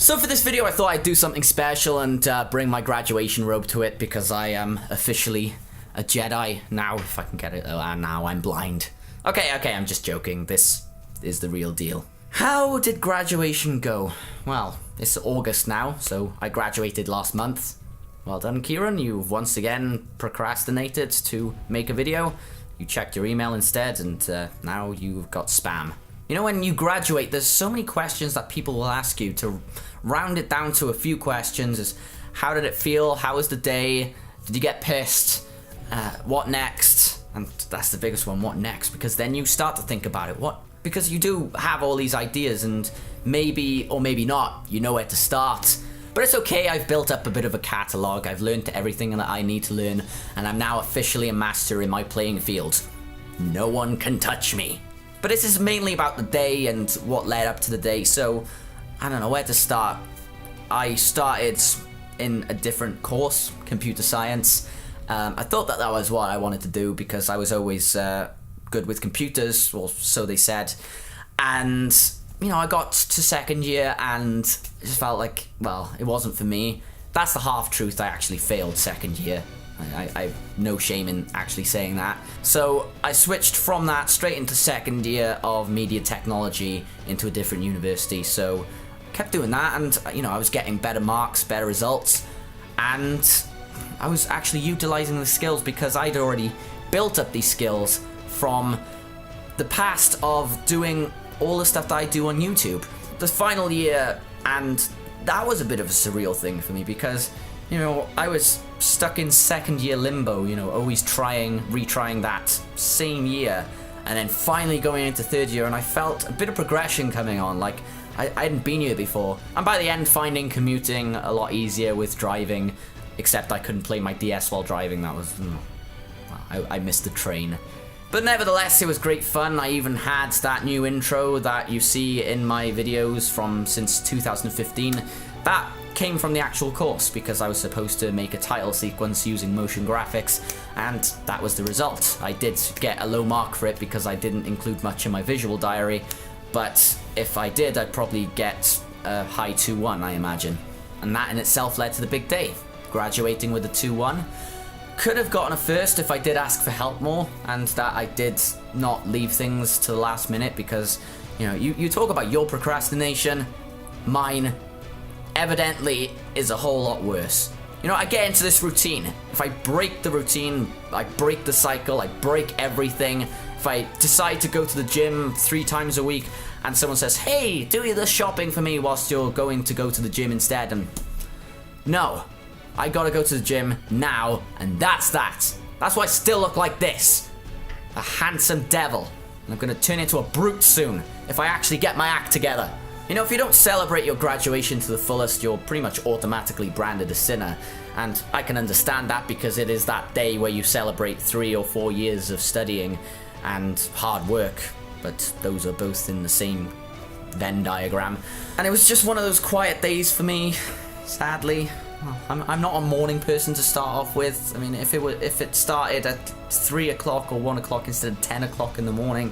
So for this video, I thought I'd do something special and bring my graduation robe to it because I am officially a Jedi now, if I can get it. And now I'm blind. Okay, I'm just joking. This is the real deal. How did graduation go? Well, it's August now, so I graduated last month. Well done, Kieran. You've once again procrastinated to make a video. You checked your email instead, and now you've got spam. You know, when you graduate, there's so many questions that people will ask you. To round it down to a few questions is, how did it feel? How was the day? Did you get pissed? What next? And that's the biggest one, what next? Because then you start to think about it. Because you do have all these ideas, and maybe, or maybe not, you know where to start. But it's okay, I've built up a bit of a catalogue. I've learned everything that I need to learn, and I'm now officially a master in my playing field. No one can touch me. But this is mainly about the day and what led up to the day, so I don't know where to start. I started in a different course, computer science. I thought that was what I wanted to do because I was always good with computers, or so they said. And, you know, I got to second year and it just felt like, well, it wasn't for me. That's the half-truth, I actually failed second year. I have no shame in actually saying that. So I switched from that straight into second year of media technology into a different university. So I kept doing that, and you know, I was getting better marks, better results, and I was actually utilizing the skills because I'd already built up these skills from the past of doing all the stuff that I do on YouTube. The final year, and that was a bit of a surreal thing for me because, you know, I was stuck in second year limbo, you know, always retrying that same year, and then finally going into third year, and I felt a bit of progression coming on, like I hadn't been here before. And by the end, finding commuting a lot easier with driving, except I couldn't play my DS while driving. That was, I missed the train. But nevertheless, it was great fun. I even had that new intro that you see in my videos from since 2015. That came from the actual course because I was supposed to make a title sequence using motion graphics, and that was the result. I did get a low mark for it because I didn't include much in my visual diary, but if I did, I'd probably get a high 2-1, I imagine. And that in itself led to the big day, graduating with a 2-1. Could have gotten a first if I did ask for help more, and that I did not leave things to the last minute because, you know, you talk about your procrastination, mine evidently is a whole lot worse. You know, I get into this routine. If I break the routine, I break the cycle, I break everything. If I decide to go to the gym 3 times a week and someone says, hey, do the shopping for me whilst you're going to go to the gym instead, and no, I gotta go to the gym now, and that's that. That's why I still look like this. A handsome devil. And I'm gonna turn into a brute soon if I actually get my act together. You know, if you don't celebrate your graduation to the fullest, you're pretty much automatically branded a sinner. And I can understand that because it is that day where you celebrate 3 or 4 years of studying and hard work. But those are both in the same Venn diagram. And it was just one of those quiet days for me, sadly. I'm not a morning person to start off with. I mean, if it started at 3 o'clock or 1 o'clock instead of 10 o'clock in the morning,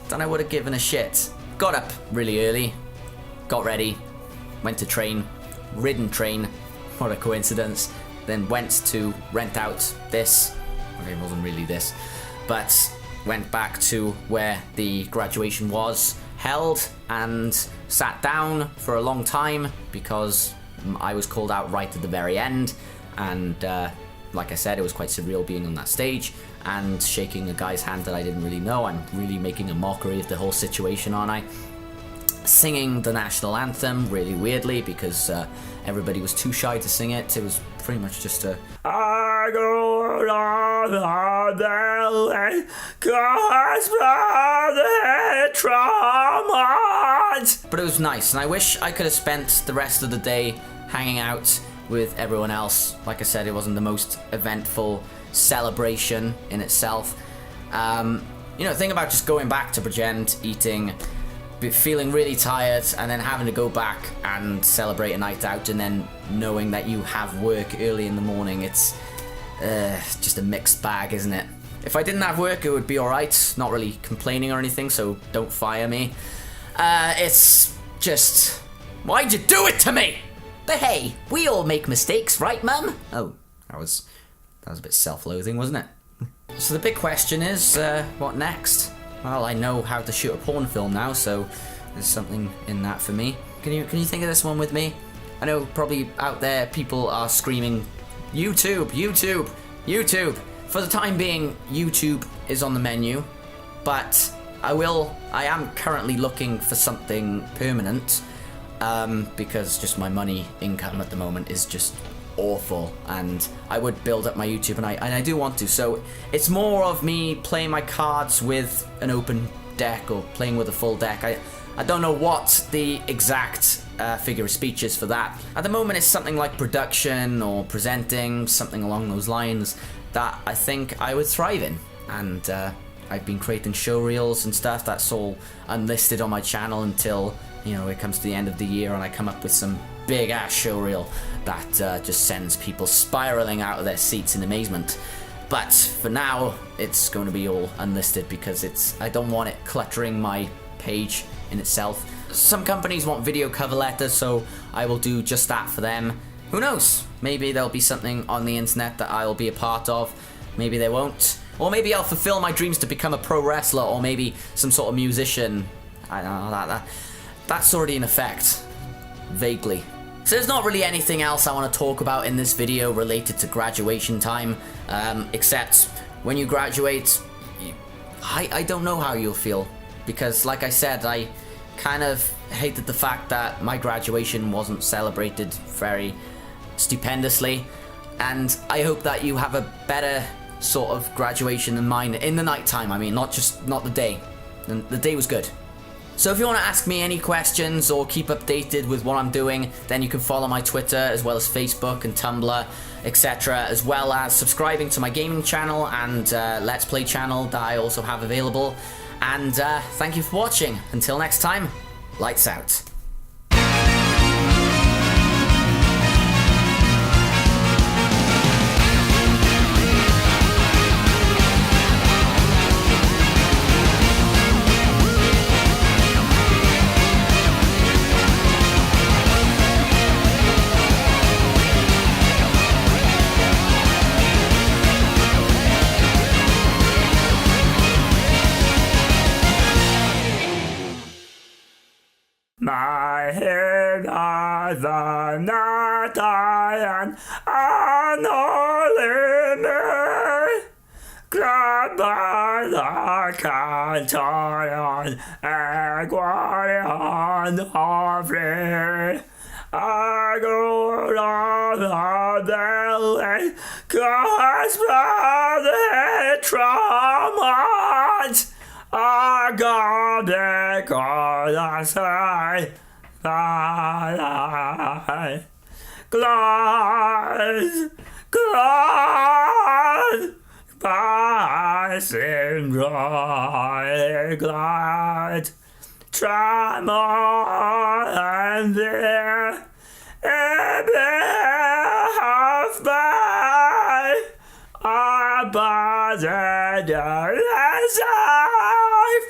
then I would have given a shit. Got up really early. Got ready, went to train, ridden train, what a coincidence, then went to rent out this, okay, it wasn't really this, but went back to where the graduation was held and sat down for a long time because I was called out right at the very end, and like I said, it was quite surreal being on that stage and shaking a guy's hand that I didn't really know. I'm really making a mockery of the whole situation, aren't I? Singing the national anthem really weirdly because everybody was too shy to sing it. It was pretty much just a but it was nice, and I wish I could have spent the rest of the day hanging out with everyone else. Like I said, it wasn't the most eventful celebration in itself. You know, think about just going back to Bridgend, eating, feeling really tired, and then having to go back and celebrate a night out, and then knowing that you have work early in the morning. It's just a mixed bag, isn't it? If I didn't have work, it would be alright. Not really complaining or anything, so don't fire me. It's just Why'd you do it to me? But hey, we all make mistakes, right, Mum? Oh, that was a bit self-loathing, wasn't it? So the big question is, what next? Well, I know how to shoot a porn film now, so there's something in that for me. Can you think of this one with me? I know probably out there people are screaming, YouTube, YouTube, YouTube. For the time being, YouTube is on the menu, but I am currently looking for something permanent, because just my money income at the moment is just awful, and I would build up my YouTube, and I do want to. So it's more of me playing my cards with an open deck or playing with a full deck. I don't know what the exact figure of speech is for that. At the moment, it's something like production or presenting, something along those lines that I think I would thrive in. And I've been creating show reels and stuff. That's all unlisted on my channel until, you know, it comes to the end of the year and I come up with some big ass show reel that just sends people spiraling out of their seats in amazement. But for now, it's going to be all unlisted because I don't want it cluttering my page in itself. Some companies want video cover letters, so I will do just that for them. Who knows? Maybe there'll be something on the internet that I will be a part of. Maybe they won't. Or maybe I'll fulfill my dreams to become a pro wrestler, or maybe some sort of musician. I don't know, that's already in effect. Vaguely. So there's not really anything else I want to talk about in this video related to graduation time, except when you graduate, I don't know how you'll feel. Because like I said, I kind of hated the fact that my graduation wasn't celebrated very stupendously, and I hope that you have a better sort of graduation than mine in the night time. I mean, not the day. The day was good. So if you want to ask me any questions or keep updated with what I'm doing, then you can follow my Twitter as well as Facebook and Tumblr, etc., as well as subscribing to my gaming channel and Let's Play channel that I also have available. And thank you for watching. Until next time, lights out. My head has a knot and an limit. Clad by the canton and guardian of free. I go on the belly, cause brother traumas. I got the chorus I glad passing dry glad try more and there half by I buzzed the life